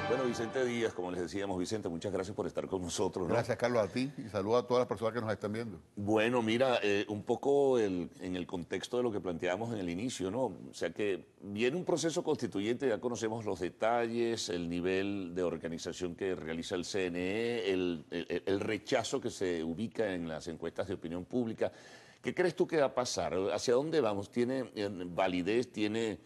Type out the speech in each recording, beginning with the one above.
Bueno, Vicente Díaz, como les decíamos, Vicente, muchas gracias por estar con nosotros, ¿no? Gracias, Carlos, a ti y saludo a todas las personas que nos están viendo. Bueno, mira, un poco en el contexto de lo que planteábamos en el inicio, ¿no? O sea que viene un proceso constituyente, ya conocemos los detalles, el nivel de organización que realiza el CNE, el rechazo que se ubica en las encuestas de opinión pública. ¿Qué crees tú que va a pasar? ¿Hacia dónde vamos? ¿Tiene validez? ¿Tiene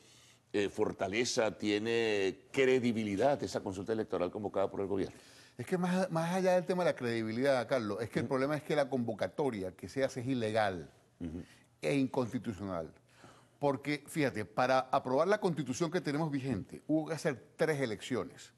fortaleza? ¿Tiene credibilidad esa consulta electoral convocada por el gobierno? Es que más allá del tema de la credibilidad, Carlos, es que el problema es que la convocatoria que se hace es ilegal e inconstitucional. Porque, fíjate, para aprobar la constitución que tenemos vigente, hubo que hacer 3 elecciones.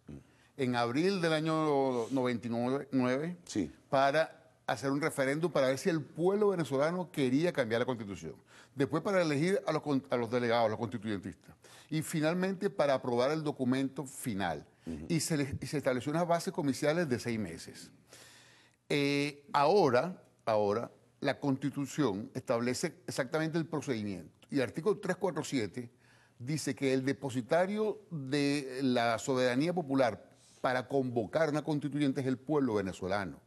En abril del año 99, Sí. para hacer un referéndum para ver si el pueblo venezolano quería cambiar la constitución. Después para elegir a los delegados, a los constituyentistas. Y finalmente para aprobar el documento final. Y se estableció unas bases comerciales de 6 meses. Ahora, la Constitución establece exactamente el procedimiento. Y el artículo 347 dice que el depositario de la soberanía popular para convocar una constituyente es el pueblo venezolano.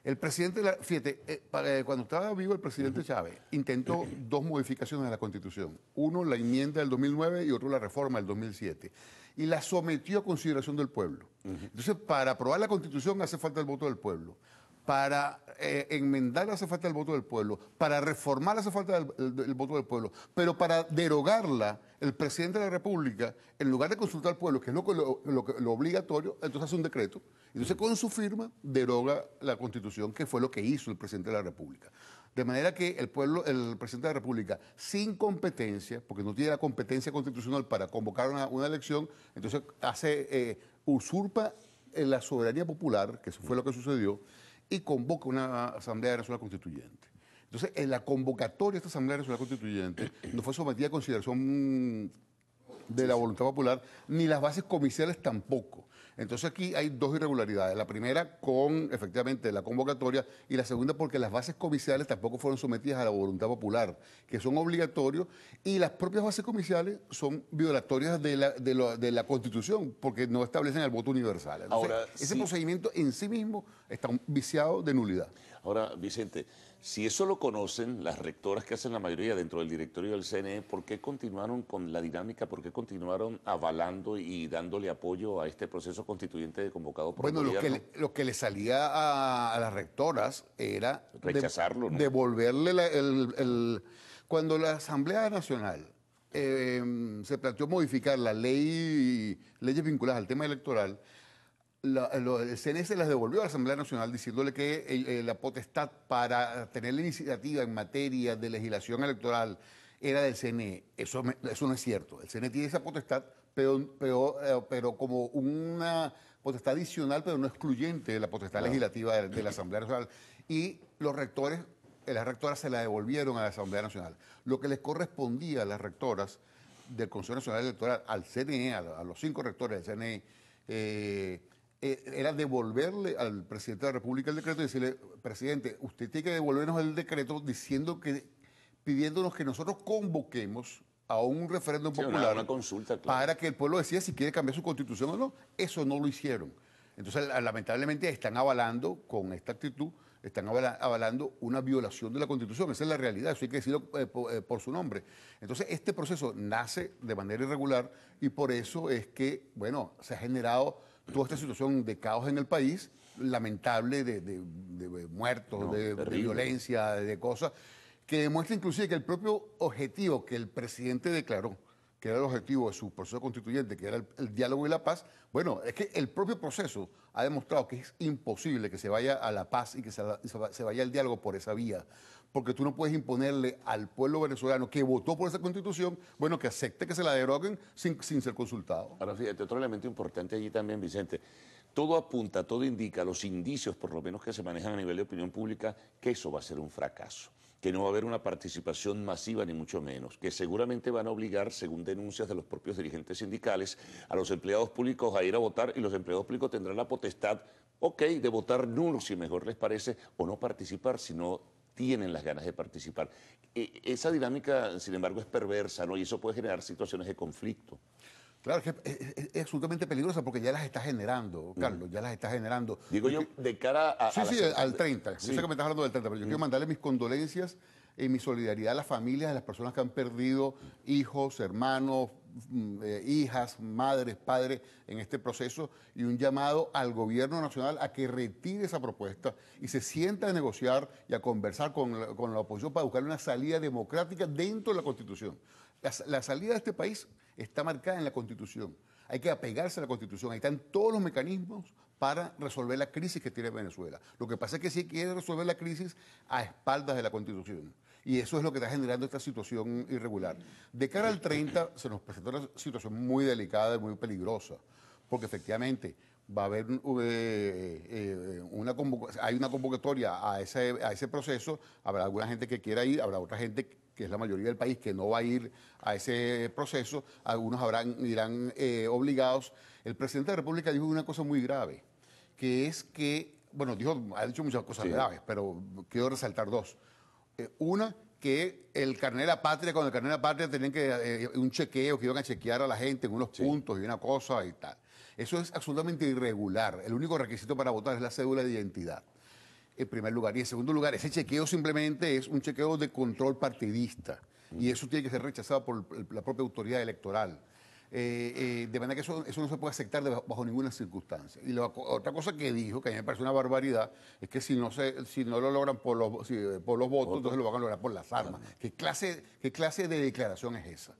El presidente, fíjate, cuando estaba vivo el presidente Chávez, intentó 2 modificaciones de la Constitución. Uno, la enmienda del 2009 y otro, la reforma del 2007. Y la sometió a consideración del pueblo. Entonces, para aprobar la Constitución hace falta el voto del pueblo. Para enmendar hace falta el voto del pueblo. Para reformar hace falta el voto del pueblo. Pero para derogarla, el presidente de la República, en lugar de consultar al pueblo, que es lo obligatorio, entonces hace un decreto. Entonces, con su firma, deroga la Constitución, que fue lo que hizo el presidente de la República. De manera que el presidente de la República, sin competencia, porque no tiene la competencia constitucional para convocar una elección, entonces usurpa la soberanía popular, que eso fue lo que sucedió, y convoca una Asamblea Nacional Constituyente. Entonces, en la convocatoria de esta Asamblea Nacional Constituyente no fue sometida a consideración de la voluntad popular, ni las bases comerciales tampoco. Entonces aquí hay 2 irregularidades. La primera con, efectivamente, la convocatoria, y la segunda porque las bases comerciales tampoco fueron sometidas a la voluntad popular, que son obligatorios, y las propias bases comerciales son violatorias de la Constitución, porque no establecen el voto universal. Entonces, Ahora, ese sí. procedimiento en sí mismo está viciado de nulidad. Ahora, Vicente, si eso lo conocen las rectoras que hacen la mayoría dentro del directorio del CNE, ¿por qué continuaron con la dinámica? ¿Por qué continuaron avalando y dándole apoyo a este proceso constituyente convocado por el gobierno? Lo que le salía a las rectoras era Rechazarlo, ¿no? devolverle cuando la Asamblea Nacional se planteó modificar leyes vinculadas al tema electoral, el CNE se las devolvió a la Asamblea Nacional diciéndole que la potestad para tener la iniciativa en materia de legislación electoral era del CNE. Eso no es cierto. El CNE tiene esa potestad, pero como una potestad adicional, pero no excluyente de la potestad legislativa de la Asamblea Nacional. Y los rectores, las rectoras se la devolvieron a la Asamblea Nacional. Lo que les correspondía a las rectoras del Consejo Nacional Electoral, al CNE, a los 5 rectores del CNE, era devolverle al presidente de la República el decreto y decirle, presidente, usted tiene que devolvernos el decreto pidiéndonos que nosotros convoquemos a un referéndum popular una consulta, claro, para que el pueblo decida si quiere cambiar su constitución o no. Eso no lo hicieron. Entonces, lamentablemente, están avalando con esta actitud, están avalando una violación de la Constitución. Esa es la realidad, eso hay que decirlo por su nombre. Entonces, este proceso nace de manera irregular y por eso es que, bueno, se ha generado toda esta situación de caos en el país, lamentable, de muertos, de violencia, de cosas, que demuestra inclusive que el propio objetivo que el presidente declaró, que era el objetivo de su proceso constituyente, que era el diálogo y la paz, bueno, es que el propio proceso ha demostrado que es imposible que se vaya a la paz y que se vaya al diálogo por esa vía, porque tú no puedes imponerle al pueblo venezolano que votó por esa constitución, bueno, que acepte que se la deroguen sin ser consultado. Ahora, fíjate, otro elemento importante allí también, Vicente. Todo apunta, todo indica, los indicios por lo menos que se manejan a nivel de opinión pública, que eso va a ser un fracaso, que no va a haber una participación masiva ni mucho menos, que seguramente van a obligar, según denuncias de los propios dirigentes sindicales, a los empleados públicos a ir a votar y los empleados públicos tendrán la potestad, ok, de votar nulo si mejor les parece, o no participar si no tienen las ganas de participar. Esa dinámica, sin embargo, es perversa, ¿no? Y eso puede generar situaciones de conflicto. Claro, es absolutamente peligrosa porque ya las está generando, Carlos, ya las está generando. Digo yo, de cara Sí, a sí, al 30. Sí. Yo sé que me estás hablando del 30, pero yo quiero mandarle mis condolencias y mi solidaridad a las familias de las personas que han perdido hijos, hermanos, hijas, madres, padres en este proceso y un llamado al gobierno nacional a que retire esa propuesta y se sienta a negociar y a conversar con la oposición para buscar una salida democrática dentro de la Constitución. La salida de este país está marcada en la Constitución. Hay que apegarse a la Constitución. Ahí están todos los mecanismos para resolver la crisis que tiene Venezuela. Lo que pasa es que sí quiere resolver la crisis a espaldas de la Constitución. Y eso es lo que está generando esta situación irregular. De cara al 30 se nos presenta una situación muy delicada y muy peligrosa, porque efectivamente va a haber hay una convocatoria a ese proceso, habrá alguna gente que quiera ir, habrá otra gente que es la mayoría del país, que no va a ir a ese proceso, algunos irán obligados. El presidente de la República dijo una cosa muy grave, que es que, bueno, ha dicho muchas cosas graves, pero quiero resaltar dos. Una, que el carnet de la patria, con el carnet de la patria tenían que un chequeo, que iban a chequear a la gente en unos puntos y una cosa y tal. Eso es absolutamente irregular. El único requisito para votar es la cédula de identidad, en primer lugar. Y en segundo lugar, ese chequeo simplemente es un chequeo de control partidista. Y eso tiene que ser rechazado por la propia autoridad electoral. De manera que eso no se puede aceptar bajo ninguna circunstancia. Y otra cosa que dijo, que a mí me parece una barbaridad, es que si no lo logran por los votos, entonces lo van a lograr por las armas. ¿Qué clase de declaración es esa?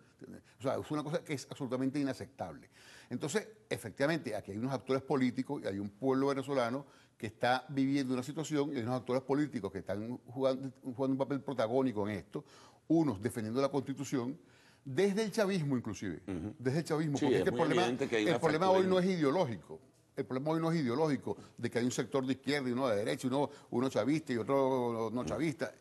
O sea, es una cosa que es absolutamente inaceptable. Entonces, efectivamente, aquí hay unos actores políticos y hay un pueblo venezolano que está viviendo una situación y hay unos actores políticos que están jugando un papel protagónico en esto, unos defendiendo la Constitución, desde el chavismo inclusive, desde el chavismo, Sí, porque es es que el problema hoy no es ideológico. El problema hoy no es ideológico, de que hay un sector de izquierda y uno de derecha, uno chavista y otro no chavista.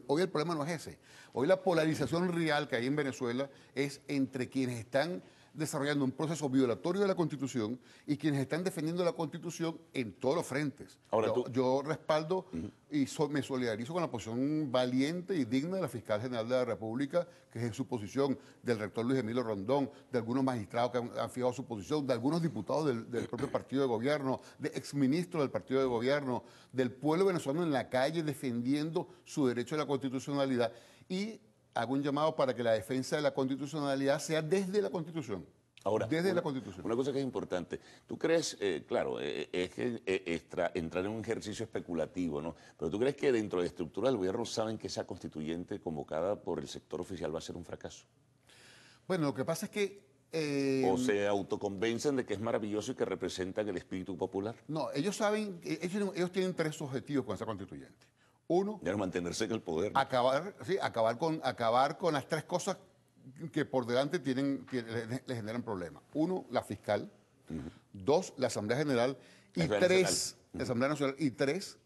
Hoy el problema no es ese. Hoy la polarización real que hay en Venezuela es entre quienes están desarrollando un proceso violatorio de la Constitución y quienes están defendiendo la Constitución en todos los frentes. Ahora, yo respaldo y me solidarizo con la posición valiente y digna de la Fiscal General de la República, que es en su posición, del rector Luis Emilio Rondón, de algunos magistrados que han fijado su posición, de algunos diputados del propio partido de gobierno, de exministros del partido de gobierno, del pueblo venezolano en la calle defendiendo su derecho a la constitucionalidad. Y hago un llamado para que la defensa de la constitucionalidad sea desde la Constitución. Ahora, desde la Constitución. Una cosa que es importante. ¿Tú crees, claro, es que entrar en un ejercicio especulativo, ¿no? Pero ¿tú crees que dentro de la estructura del gobierno saben que esa constituyente convocada por el sector oficial va a ser un fracaso? Bueno, lo que pasa es que ¿O se autoconvencen de que es maravilloso y que representan el espíritu popular? no, ellos saben, ellos tienen tres objetivos con esa constituyente. Uno, Ya no mantenerse en el poder, ¿no? acabar con las tres cosas que por delante le generan problemas. Uno, la fiscal. Dos, la Asamblea General. Y tres, la Asamblea Nacional. Y tres,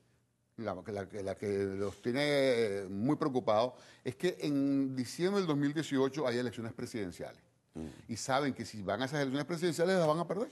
la que los tiene muy preocupados, es que en diciembre del 2018 hay elecciones presidenciales. Y saben que si van a esas elecciones presidenciales las van a perder.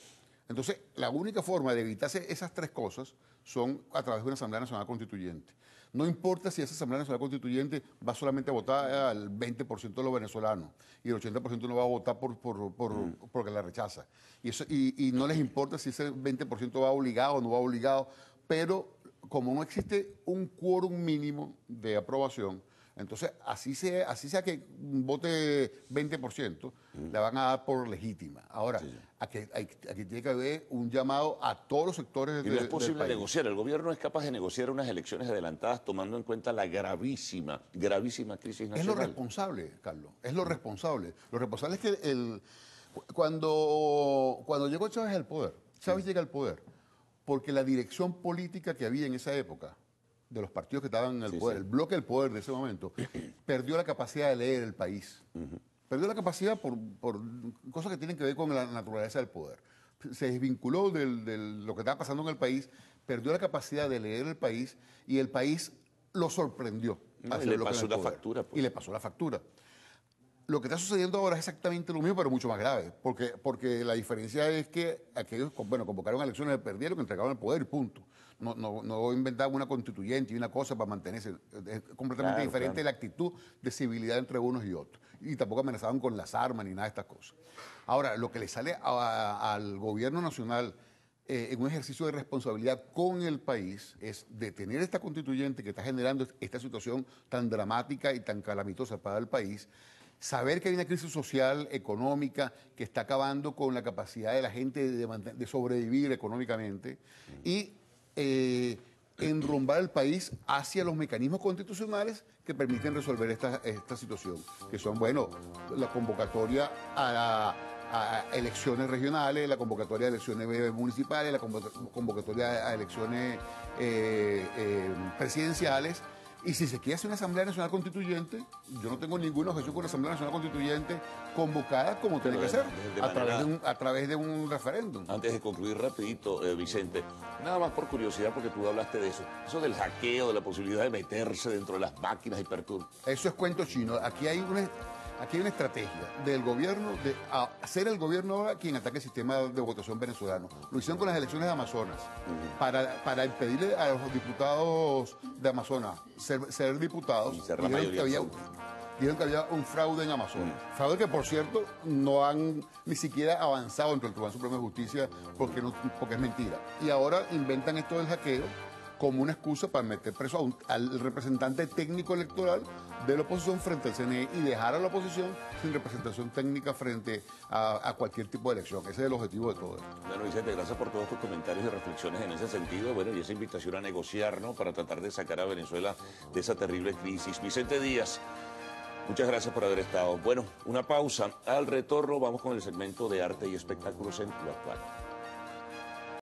Entonces, la única forma de evitarse esas tres cosas son a través de una Asamblea Nacional Constituyente. No importa si esa Asamblea Nacional Constituyente va solamente a votar al 20% de los venezolanos y el 80% no va a votar porque la rechaza. Y no les importa si ese 20% va obligado o no va obligado, pero como no existe un quórum mínimo de aprobación, entonces así sea que vote 20%, la van a dar por legítima. Ahora, aquí tiene que haber un llamado a todos los sectores del país. Y no es posible negociar. El gobierno es capaz de negociar unas elecciones adelantadas tomando en cuenta la gravísima crisis nacional. Es lo responsable, Carlos. Es lo responsable. Lo responsable es que cuando llegó Chávez al poder, Chávez llega al poder porque la dirección política que había en esa época, de los partidos que estaban en el poder, el bloque del poder de ese momento, perdió la capacidad de leer el país. Perdió la capacidad por cosas que tienen que ver con la naturaleza del poder. Se desvinculó de lo que estaba pasando en el país, perdió la capacidad de leer el país y el país lo sorprendió. Y le pasó la factura. Y le pasó la factura. Lo que está sucediendo ahora es exactamente lo mismo, pero mucho más grave, porque la diferencia es que aquellos, bueno, convocaron elecciones, perdieron, que entregaron el poder y punto. No inventaban una constituyente y una cosa para mantenerse. Es completamente Claro, diferente claro. la actitud de civilidad entre unos y otros. Y tampoco amenazaban con las armas ni nada de estas cosas. Ahora, lo que le sale al gobierno nacional en un ejercicio de responsabilidad con el país es detener esta constituyente que está generando esta situación tan dramática y tan calamitosa para el país, saber que hay una crisis social, económica, que está acabando con la capacidad de la gente de sobrevivir económicamente y enrumbar el país hacia los mecanismos constitucionales que permiten resolver esta situación, que son, bueno, la convocatoria a elecciones regionales, la convocatoria a elecciones municipales, la convocatoria a elecciones presidenciales. Y si se quiere hacer una Asamblea Nacional Constituyente, yo no tengo ninguna objeción con la Asamblea Nacional Constituyente convocada como tiene que ser, a través de un referéndum. Antes de concluir rapidito, Vicente, nada más por curiosidad, porque tú hablaste de eso del hackeo, de la posibilidad de meterse dentro de las máquinas y perturbar. Eso es cuento chino. Aquí hay una estrategia del gobierno de hacer el gobierno ahora quien ataque el sistema de votación venezolano. Lo hicieron con las elecciones de Amazonas, para impedirle a los diputados de Amazonas ser diputados. Y ser la mayoría Dijeron que había un fraude en Amazonas. Fraude que, por cierto, no han ni siquiera avanzado entre el Tribunal Supremo de Justicia porque es mentira. Y ahora inventan esto del hackeo como una excusa para meter preso al representante técnico electoral de la oposición frente al CNE y dejar a la oposición sin representación técnica frente a cualquier tipo de elección. Ese es el objetivo de todo esto. Bueno, Vicente, gracias por todos tus comentarios y reflexiones en ese sentido. Bueno, y esa invitación a negociar, ¿no?, para tratar de sacar a Venezuela de esa terrible crisis. Vicente Díaz, muchas gracias por haber estado. Bueno, una pausa. Al retorno vamos con el segmento de arte y espectáculos en Lo Actual.